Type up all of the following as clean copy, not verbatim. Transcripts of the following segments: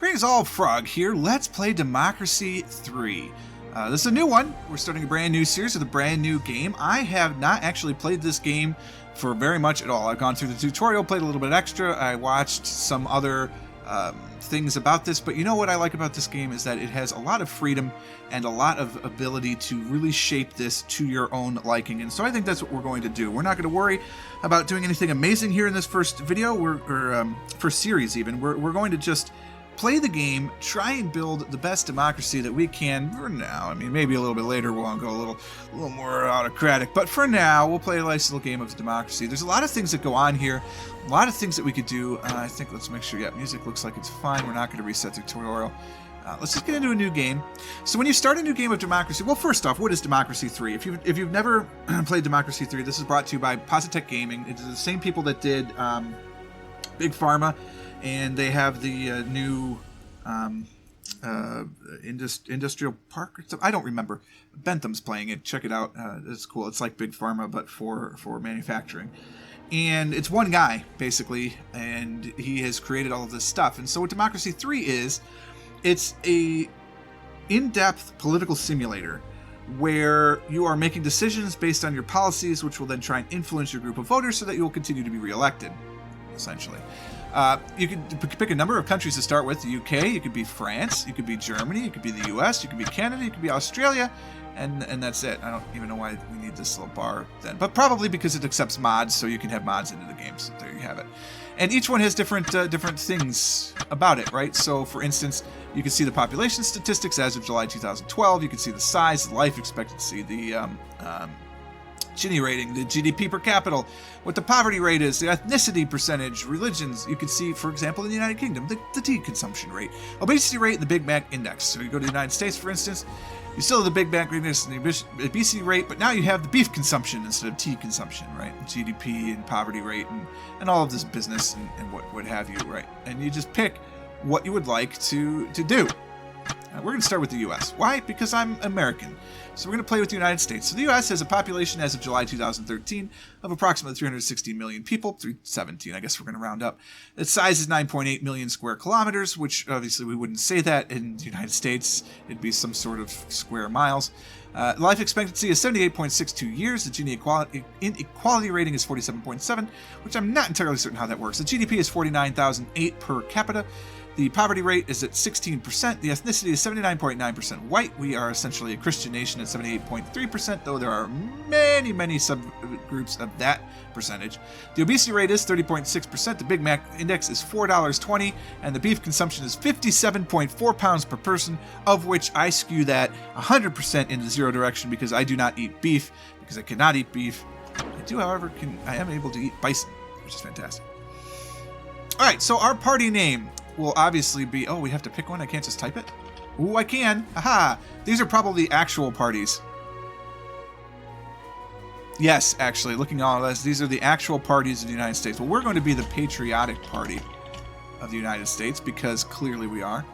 Greetings all, Frog here. Let's play Democracy 3. This is a new one. We're starting a brand new series with a brand new game. I have not actually played this game for very much at all. I've gone through the tutorial, played a little bit extra. I watched some other things about this, but you know what I like about this game is that it has a lot of freedom and a lot of ability to really shape this to your own liking, and so I think that's what we're going to do. We're not going to worry about doing anything amazing here in this first video, or first series even. We're going to just play the game, try and build the best democracy that we can for now. I mean, maybe a little bit later we'll go a little more autocratic, but for now we'll play a nice little game of democracy. There's a lot of things that go on here, a lot of things that we could do. I think let's make sure, yeah, music looks like it's fine. We're not going to reset the tutorial. Let's just get into a new game. So when you start a new game of democracy, well, first off, what is Democracy 3? If you've never played Democracy 3, this is brought to you by Positech Gaming. It's the same people that did Big Pharma, and they have the new industrial park or something. I don't remember. Bentham's playing it. Check it out. It's cool. It's like Big Pharma, but for manufacturing. And it's one guy, basically, and he has created all of this stuff. And so what Democracy 3 is, it's a in-depth political simulator where you are making decisions based on your policies, which will then try and influence your group of voters so that you will continue to be reelected, essentially. You could pick a number of countries to start with. The UK, you could be France, you could be Germany, you could be the US, you could be Canada, you could be Australia, and that's it. I don't even know why we need this little bar then, but probably because it accepts mods, so you can have mods into the game. So there you have it. And each one has different things about it, right? So for instance, you can see the population statistics as of July 2012. You can see the size, the life expectancy, the Gini rating, the GDP per capita, what the poverty rate is, the ethnicity percentage, religions. You can see, for example, in the United Kingdom, the tea consumption rate, obesity rate, and the Big Mac index. So you go to the United States, for instance, you still have the Big Mac index and the obesity rate, but now you have the beef consumption instead of tea consumption, right? GDP and poverty rate and all of this business and what have you, right? And you just pick what you would like to do. We're going to start with the U.S. Why? Because I'm American. So we're going to play with the United States. So the U.S. has a population as of July 2013 of approximately 360 million people, 317, I guess we're going to round up. Its size is 9.8 million square kilometers, which obviously we wouldn't say that in the United States. It'd be some sort of square miles. Life expectancy is 78.62 years. The Gini inequality rating is 47.7, which I'm not entirely certain how that works. The GDP is 49,008 per capita. The poverty rate is at 16%. The ethnicity is 79.9% white. We are essentially a Christian nation at 78.3%, though there are many, many subgroups of that percentage. The obesity rate is 30.6%. The Big Mac index is $4.20, and the beef consumption is 57.4 pounds per person, of which I skew that 100% in the zero direction because I do not eat beef, because I cannot eat beef. I do, however, I am able to eat bison, which is fantastic. All right, so our party name will obviously be, oh, we have to pick one? I can't just type it? Ooh, I can. Aha! These are probably actual parties. Yes, actually, looking at all this, these are the actual parties of the United States. Well, we're going to be the Patriotic Party of the United States, because clearly we are.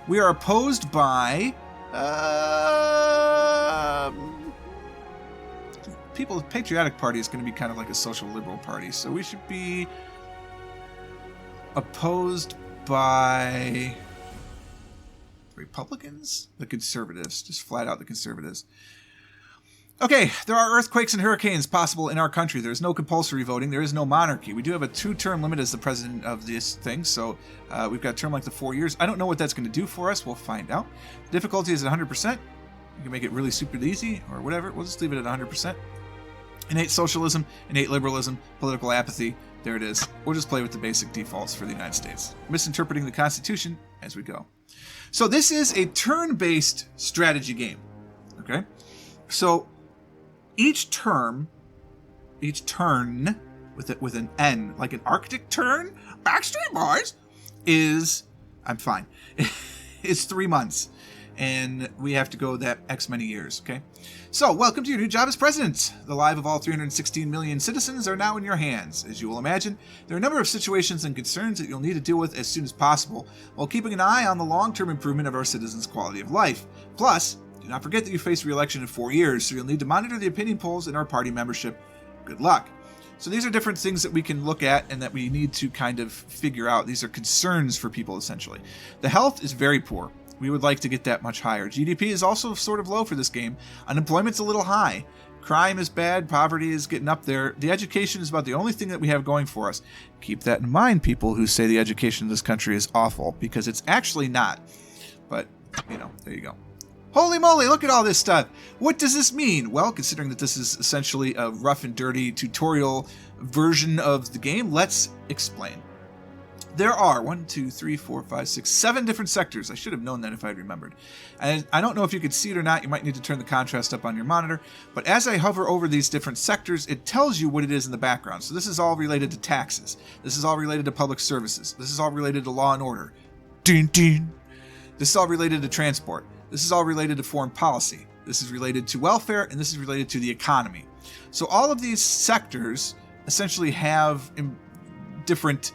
We are opposed by people. The Patriotic Party is going to be kind of like a social liberal party, so we should be opposed by Republicans? The Conservatives. Just flat out the Conservatives. Okay, there are earthquakes and hurricanes possible in our country. There is no compulsory voting. There is no monarchy. We do have a 2-term limit as the president of this thing, so we've got a term length of 4 years. I don't know what that's going to do for us. We'll find out. The difficulty is at 100%. You can make it really super easy or whatever. We'll just leave it at 100%. Innate socialism, innate liberalism, political apathy. There it is. We'll just play with the basic defaults for the United States. Misinterpreting the Constitution as we go. So this is a turn-based strategy game. Okay? So each turn with an N, like an Arctic turn, Backstreet Boys, is, I'm fine, it's 3 months. And we have to go that X many years, okay? So, welcome to your new job as president. The lives of all 316 million citizens are now in your hands. As you will imagine, there are a number of situations and concerns that you'll need to deal with as soon as possible, while keeping an eye on the long-term improvement of our citizens' quality of life. Plus, do not forget that you face re-election in 4 years, so you'll need to monitor the opinion polls in our party membership. Good luck. So these are different things that we can look at and that we need to kind of figure out. These are concerns for people, essentially. The health is very poor. We would like to get that much higher. GDP is also sort of low for this game. Unemployment's a little high. Crime is bad. Poverty is getting up there. The education is about the only thing that we have going for us. Keep that in mind, people who say the education in this country is awful, because it's actually not. But, you know, there you go. Holy moly, look at all this stuff. What does this mean? Well, considering that this is essentially a rough and dirty tutorial version of the game, let's explain. There are 7 different sectors. I should have known that if I'd remembered. And I don't know if you could see it or not. You might need to turn the contrast up on your monitor. But as I hover over these different sectors, it tells you what it is in the background. So this is all related to taxes. This is all related to public services. This is all related to law and order. Ding, ding. This is all related to transport. This is all related to foreign policy. This is related to welfare, and this is related to the economy. So all of these sectors essentially have different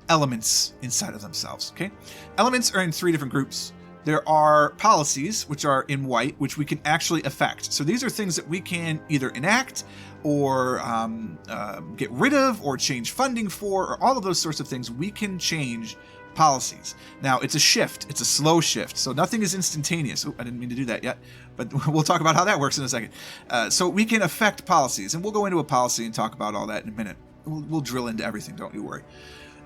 elements inside of themselves, okay? Elements are in 3 different groups. There are policies, which are in white, which we can actually affect. So these are things that we can either enact or get rid of or change funding for, or all of those sorts of things. We can change policies. Now, it's a shift. It's a slow shift, so nothing is instantaneous. Oh, I didn't mean to do that yet, but we'll talk about how that works in a second. So we can affect policies, and we'll go into a policy and talk about all that in a minute. We'll drill into everything, don't you worry.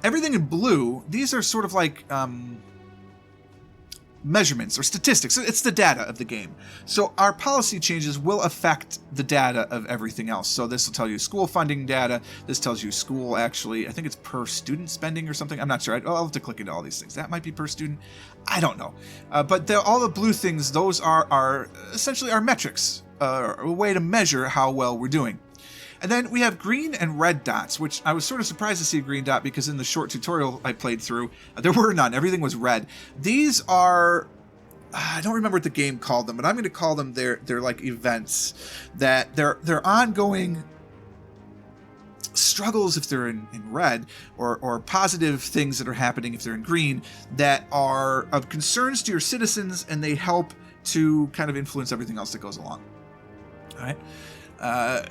Everything in blue, these are sort of like measurements or statistics. It's the data of the game. So our policy changes will affect the data of everything else. So this will tell you school funding data. This tells you school, actually, I think it's per student spending or something. I'm not sure. I'll have to click into all these things. That might be per student. I don't know. But all the blue things, those are essentially our metrics, a way to measure how well we're doing. And then we have green and red dots, which I was sort of surprised to see a green dot because in the short tutorial I played through, there were none. Everything was red. These are, I don't remember what the game called them, but I'm going to call them they're like events, that they're ongoing struggles if they're in red, or positive things that are happening if they're in green, that are of concerns to your citizens, and they help to kind of influence everything else that goes along. All right.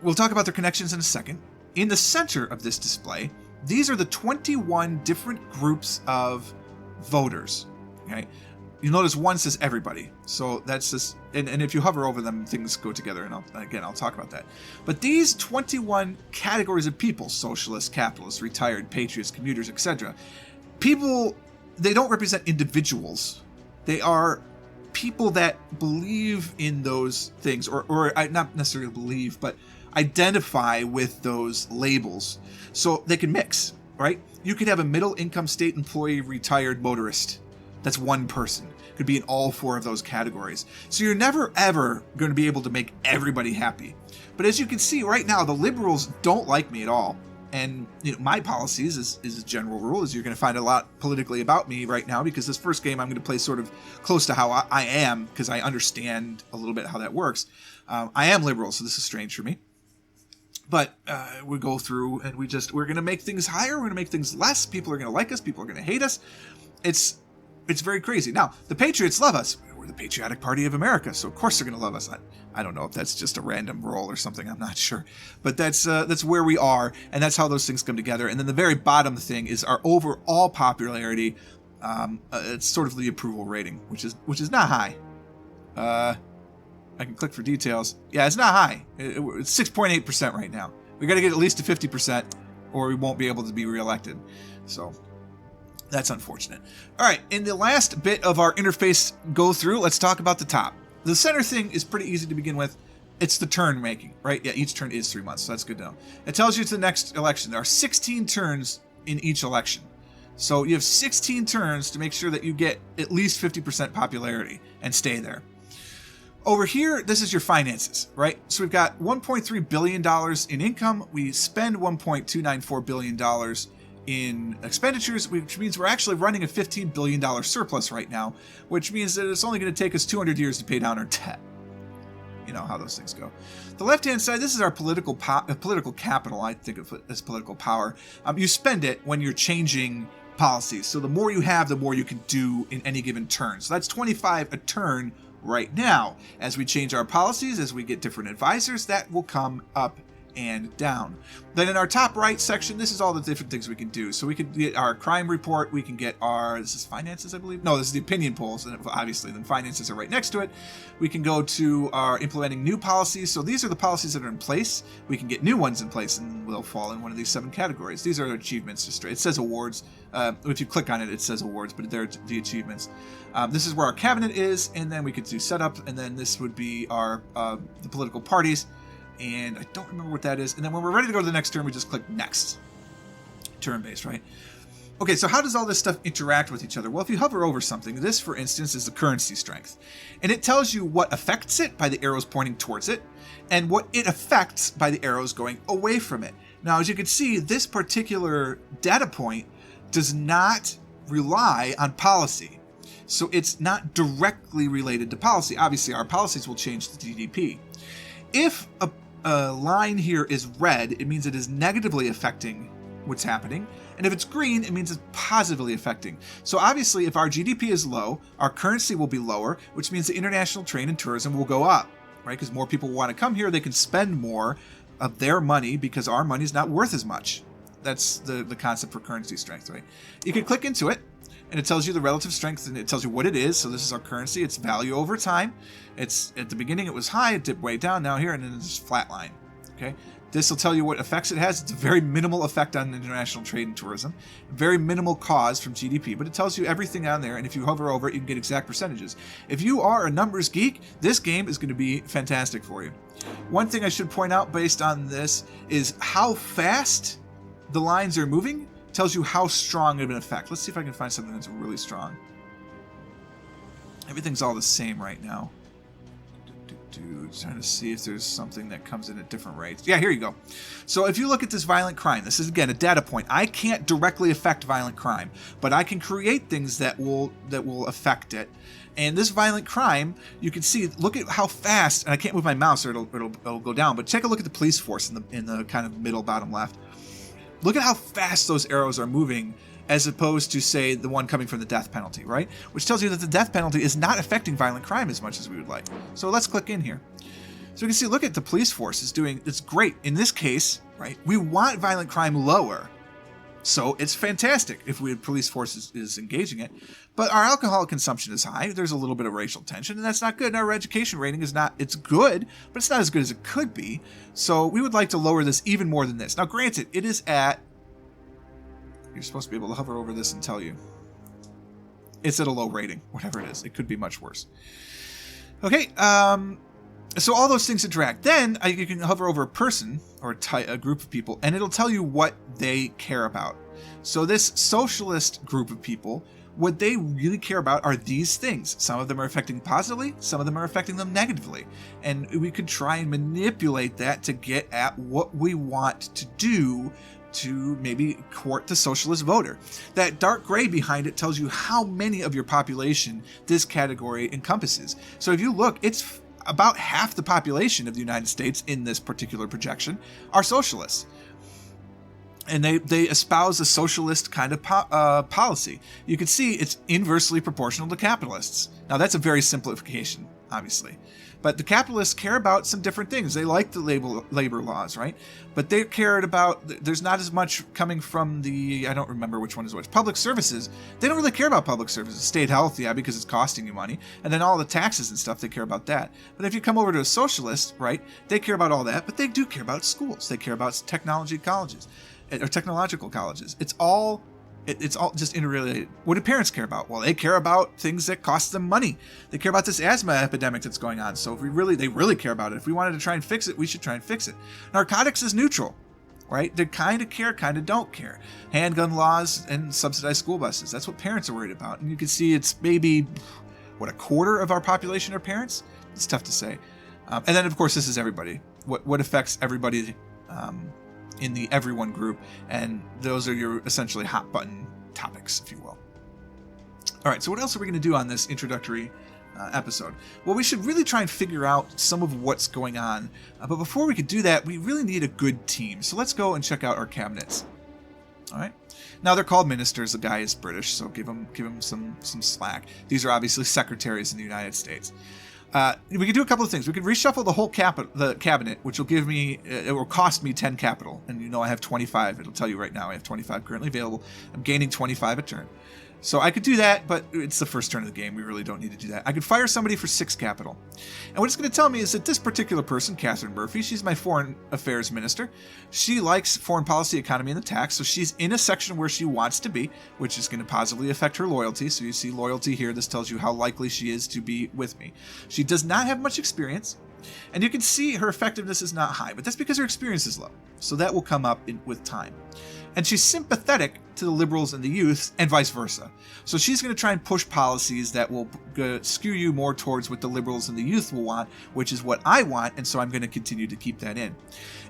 We'll talk about their connections in a second. In the center of this display, these are the 21 different groups of voters. Okay, you'll notice one says everybody, so that's just, and if you hover over them, things go together, and I'll talk about that. But these 21 categories of people, socialists, capitalists, retired, patriots, commuters, etc., people, they don't represent individuals. They are people that believe in those things, or not necessarily believe, but identify with those labels, so they can mix, right? You could have a middle income state employee, retired motorist. That's one person. Could be in all 4 of those categories. So you're never ever going to be able to make everybody happy. But as you can see right now, the liberals don't like me at all. And you know, my policies is a general rule, is you're going to find a lot politically about me right now, because this first game I'm going to play sort of close to how I am, because I understand a little bit how that works. I am liberal, so this is strange for me. But we go through and we're going to make things higher. We're going to make things less. People are going to like us. People are going to hate us. It's very crazy. Now, the patriots love us. We're the Patriotic Party of America, so of course they're going to love us. I don't know if that's just a random roll or something. I'm not sure. But that's where we are, and that's how those things come together. And then the very bottom thing is our overall popularity. It's sort of the approval rating, which is not high. I can click for details. Yeah, it's not high. It's 6.8% right now. We got to get at least to 50%, or we won't be able to be reelected. So that's unfortunate. All right, in the last bit of our interface go through, let's talk about the top. The center thing is pretty easy to begin with. It's the turn making, right? Yeah, each turn is 3 months, so that's good to know. It tells you it's the next election. There are 16 turns in each election. So you have 16 turns to make sure that you get at least 50% popularity and stay there. Over here, this is your finances, right? So we've got $1.3 billion in income. We spend $1.294 billion in expenditures, which means we're actually running a $15 billion surplus right now, which means that it's only going to take us 200 years to pay down our debt. You know how those things go. The left-hand side, this is our political capital. I think of it as political power. You spend it when you're changing policies. So the more you have, the more you can do in any given turn. So that's 25 a turn right now. As we change our policies, as we get different advisors, that will come up and down. Then in our top right section, this is all the different things we can do. So we could get our crime report, we can get our, this is finances, I believe? No, this is the opinion polls, and obviously then finances are right next to it. We can go to our implementing new policies. So these are the policies that are in place. We can get new ones in place, and they'll fall in one of these 7 categories. These are achievements, just straight. It says awards. If you click on it, it says awards, but they're the achievements. This is where our cabinet is, and then we could do setup, and then this would be our the political parties. And I don't remember what that is. And then when we're ready to go to the next turn, we just click next. Turn-based, right? Okay, so how does all this stuff interact with each other? Well, if you hover over something, this, for instance, is the currency strength. And it tells you what affects it by the arrows pointing towards it, and what it affects by the arrows going away from it. Now, as you can see, this particular data point does not rely on policy. So it's not directly related to policy. Obviously, our policies will change the GDP. If a line here is red, it means it is negatively affecting what's happening. And if it's green, it means it's positively affecting. So obviously, if our GDP is low, our currency will be lower, which means the international trade and tourism will go up, right? Because more people want to come here, they can spend more of their money because our money is not worth as much. That's the concept for currency strength, right? You can click into it, and it tells you the relative strength, and it tells you what it is. So this is our currency, its value over time. It's at the beginning it was high, it dipped way down, now here, and then it's flat line. Okay, this will tell you what effects it has. It's a very minimal effect on international trade and tourism, very minimal cause from GDP, but it tells you everything on there. And if you hover over it, you can get exact percentages. If you are a numbers geek, this game is going to be fantastic for you. One thing I should point out based on this is how fast the lines are moving tells you how strong of an effect. Let's see if I can find something that's really strong. Everything's all the same right now. Trying to see if there's something that comes in at different rates. Yeah, here you go. So if you look at this violent crime, this is again a data point. I can't directly affect violent crime, but I can create things that will affect it. And this violent crime, you can see, look at how fast, and I can't move my mouse or it'll go down, but take a look at the police force in the kind of middle bottom left. Look at how fast those arrows are moving as opposed to, say, the one coming from the death penalty, right? Which tells you that the death penalty is not affecting violent crime as much as we would like. So let's click in here. So we can see, look at the police force is doing, it's great. In this case, right, we want violent crime lower. So it's fantastic if police force is engaging it. But our alcohol consumption is high. There's a little bit of racial tension, and that's not good. And our education rating is not, it's good, but it's not as good as it could be. So we would like to lower this even more than this. Now, granted, it is at, you're supposed to be able to hover over this and tell you. It's at a low rating, whatever it is. It could be much worse. Okay, so all those things interact. Then you can hover over a person or a group of people, and it'll tell you what they care about. So this socialist group of people, what they really care about are these things. Some of them are affecting positively, some of them are affecting them negatively. And we could try and manipulate that to get at what we want to do to maybe court the socialist voter. That dark gray behind it tells you how many of your population this category encompasses. So if you look, it's about half the population of the United States in this particular projection are socialists. And they espouse a socialist kind of policy. You can see it's inversely proportional to capitalists. Now that's a very simplification, obviously. But the capitalists care about some different things. They like the labor laws, right? But they cared about, there's not as much coming from the, I don't remember which one is which, public services. They don't really care about public services. State health, yeah, because it's costing you money. And then all the taxes and stuff, they care about that. But if you come over to a socialist, right, they care about all that, but they do care about schools. They care about technology colleges, or technological colleges. It's all just interrelated. What do parents care about? Well, they care about things that cost them money. They care about this asthma epidemic that's going on. So if they really care about it. If we wanted to try and fix it, we should try and fix it. Narcotics is neutral, right? They kind of care, kind of don't care. Handgun laws and subsidized school buses. That's what parents are worried about. And you can see it's maybe, a quarter of our population are parents? It's tough to say. And then, of course, this is everybody. What affects everybody in the everyone group, and those are your essentially hot button topics, if you will. All right, so what else are we going to do on this introductory episode? Well, we should really try and figure out some of what's going on, but before we could do that, we really need a good team. So let's go and check out our cabinets. All right. Now they're called ministers. The guy is British, so give him some slack. These are obviously secretaries in the United States. We could do a couple of things. We could reshuffle the whole cabinet, which will give me, it will cost me 10 capital. And you know I have 25. It'll tell you right now I have 25 currently available. I'm gaining 25 a turn. So I could do that, but it's the first turn of the game. We really don't need to do that. I could fire somebody for 6 capital. And what it's going to tell me is that this particular person, Catherine Murphy, she's my foreign affairs minister. She likes foreign policy, economy, and the tax. So she's in a section where she wants to be, which is going to positively affect her loyalty. So you see loyalty here. This tells you how likely she is to be with me. She does not have much experience. And you can see her effectiveness is not high, but that's because her experience is low. So that will come up with time. And she's sympathetic to the liberals and the youth, and vice versa. So she's going to try and push policies that will skew you more towards what the liberals and the youth will want, which is what I want, and so I'm going to continue to keep that in.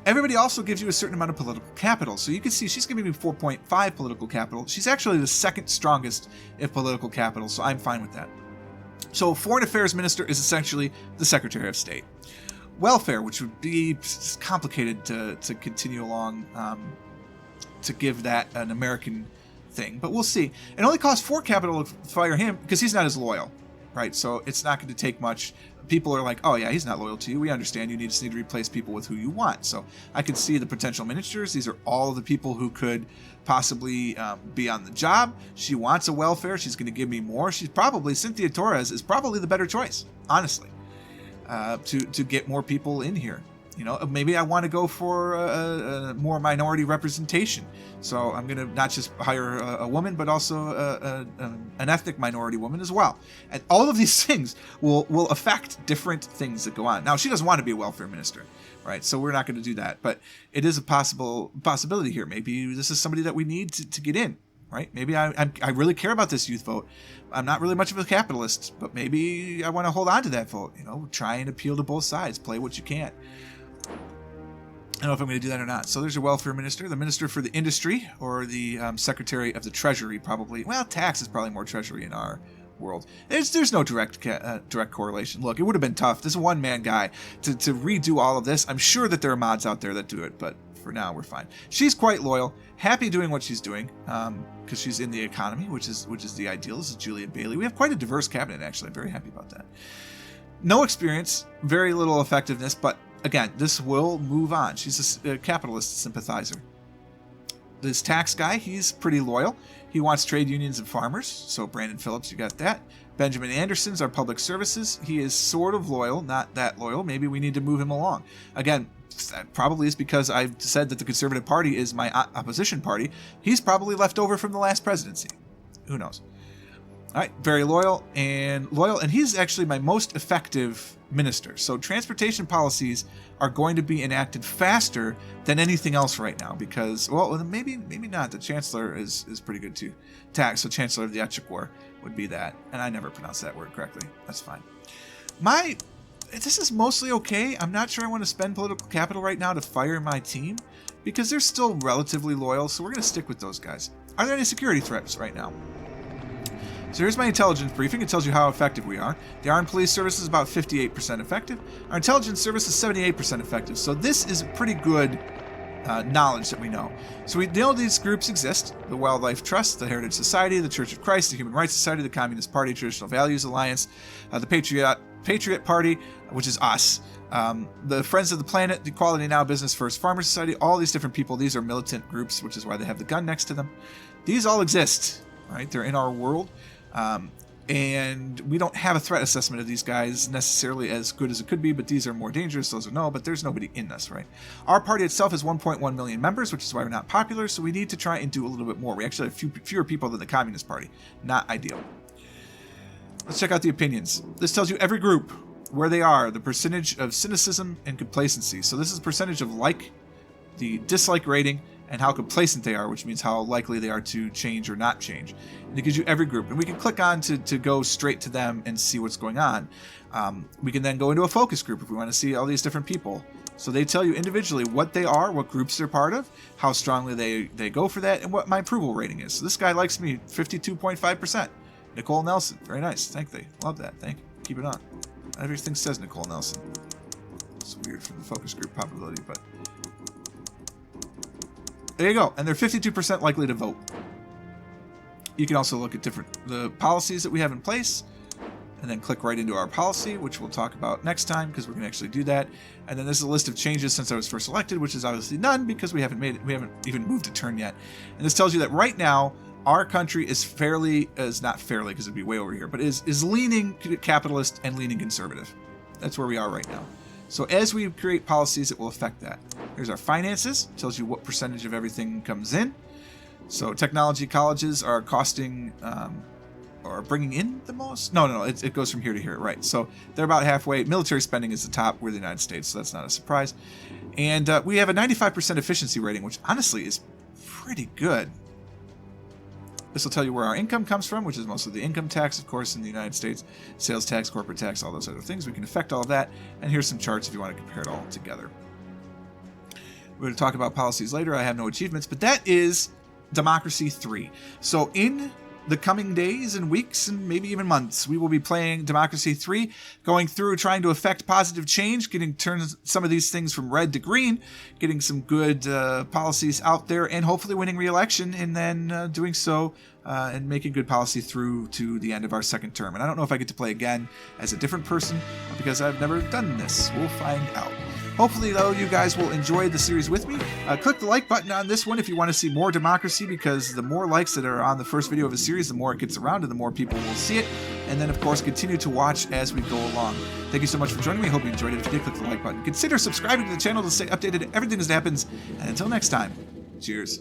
Everybody also gives you a certain amount of political capital. So you can see she's giving me 4.5 political capital. She's actually the second strongest in political capital, so I'm fine with that. So Foreign Affairs Minister is essentially the Secretary of State. Welfare, which would be complicated to continue along, to give that an American thing, but we'll see. It only costs 4 capital to fire him because he's not as loyal, right? So it's not going to take much. People are like, oh yeah, he's not loyal to you. We understand. You just need to replace people with who you want. So I can see the potential ministers. These are all of the people who could possibly be on the job. She wants a welfare. She's going to give me more. Cynthia Torres is probably the better choice, honestly, to get more people in here. You know, maybe I want to go for a more minority representation. So I'm going to not just hire a woman, but also an ethnic minority woman as well. And all of these things will affect different things that go on. Now, she doesn't want to be a welfare minister, right? So we're not going to do that. But it is a possibility here. Maybe this is somebody that we need to get in, right? Maybe I really care about this youth vote. I'm not really much of a capitalist, but maybe I want to hold on to that vote. You know, try and appeal to both sides. Play what you can. I don't know if I'm going to do that or not. So there's your welfare minister, the minister for the industry, or the secretary of the treasury, probably. Well, tax is probably more treasury in our world. There's no direct correlation. Look, it would have been tough. This is a one-man guy to redo all of this. I'm sure that there are mods out there that do it, but for now we're fine. She's quite loyal, happy doing what she's doing, because she's in the economy, which is the ideal. This is Julia Bailey. We have quite a diverse cabinet, actually. I'm very happy about that. No experience, very little effectiveness, but again, this will move on. She's a capitalist sympathizer. This tax guy, he's pretty loyal. He wants trade unions and farmers. So Brandon Phillips, you got that. Benjamin Anderson's our public services. He is sort of loyal, not that loyal. Maybe we need to move him along. Again, that probably is because I've said that the Conservative Party is my opposition party. He's probably left over from the last presidency. Who knows? All right, very loyal, and he's actually my most effective minister. So transportation policies are going to be enacted faster than anything else right now because, well, maybe not. The chancellor is pretty good too. So chancellor of the Exchequer would be that, and I never pronounce that word correctly. That's fine. This is mostly okay. I'm not sure I want to spend political capital right now to fire my team because they're still relatively loyal, so we're going to stick with those guys. Are there any security threats right now? So here's my intelligence briefing. It tells you how effective we are. The Armed Police Service is about 58% effective. Our intelligence service is 78% effective. So this is pretty good knowledge that we know. So we know these groups exist. The Wildlife Trust, the Heritage Society, the Church of Christ, the Human Rights Society, the Communist Party, Traditional Values Alliance, the Patriot Party, which is us, the Friends of the Planet, the Equality Now, Business First, Farmer Society, all these different people. These are militant groups, which is why they have the gun next to them. These all exist, right? They're in our world. And we don't have a threat assessment of these guys necessarily as good as it could be, but these are more dangerous, those are no, but there's nobody in us, right? Our party itself has 1.1 million members, which is why we're not popular, so we need to try and do a little bit more. We actually have fewer people than the Communist Party. Not ideal. Let's check out the opinions. This tells you every group, where they are, the percentage of cynicism and complacency. So this is the percentage of like, the dislike rating, and how complacent they are, which means how likely they are to change or not change. And it gives you every group. And we can click on to go straight to them and see what's going on. We can then go into a focus group if we want to see all these different people. So they tell you individually what they are, what groups they're part of, how strongly they go for that, and what my approval rating is. So this guy likes me 52.5%. Nicole Nelson, very nice. Thank you. Love that. Thank you. Keep it on. Everything says Nicole Nelson. It's weird from the focus group probability, but there you go. And they're 52% likely to vote. You can also look at the policies that we have in place. and then click right into our policy, which we'll talk about next time because we're going to actually do that. And then this is a list of changes since I was first elected, which is obviously none because we haven't even moved a turn yet. And this tells you that right now our country is not fairly because it'd be way over here, but is leaning capitalist and leaning conservative. That's where we are right now. So as we create policies, it will affect that. Here's our finances. Tells you what percentage of everything comes in. So technology colleges are costing or bringing in the most. No. It goes from here to here, right? So they're about halfway. Military spending is the top. We're the United States, so that's not a surprise. And we have a 95% efficiency rating, which honestly is pretty good. This will tell you where our income comes from, which is mostly the income tax, of course, in the United States, sales tax, corporate tax, all those other things. We can affect all of that. And here's some charts if you want to compare it all together. We're going to talk about policies later. I have no achievements, but that is Democracy 3. So in the coming days and weeks and maybe even months, we will be playing Democracy 3, going through trying to affect positive change, turn some of these things from red to green, getting some good policies out there, and hopefully winning re-election, and then doing so and making good policy through to the end of our second term. And I don't know if I get to play again as a different person because I've never done this. We'll find out. Hopefully, though, you guys will enjoy the series with me. Click the like button on this one if you want to see more democracy, because the more likes that are on the first video of a series, the more it gets around and the more people will see it. And then, of course, continue to watch as we go along. Thank you so much for joining me. Hope you enjoyed it. If you did, click the like button. Consider subscribing to the channel to stay updated on everything that happens. And until next time, cheers.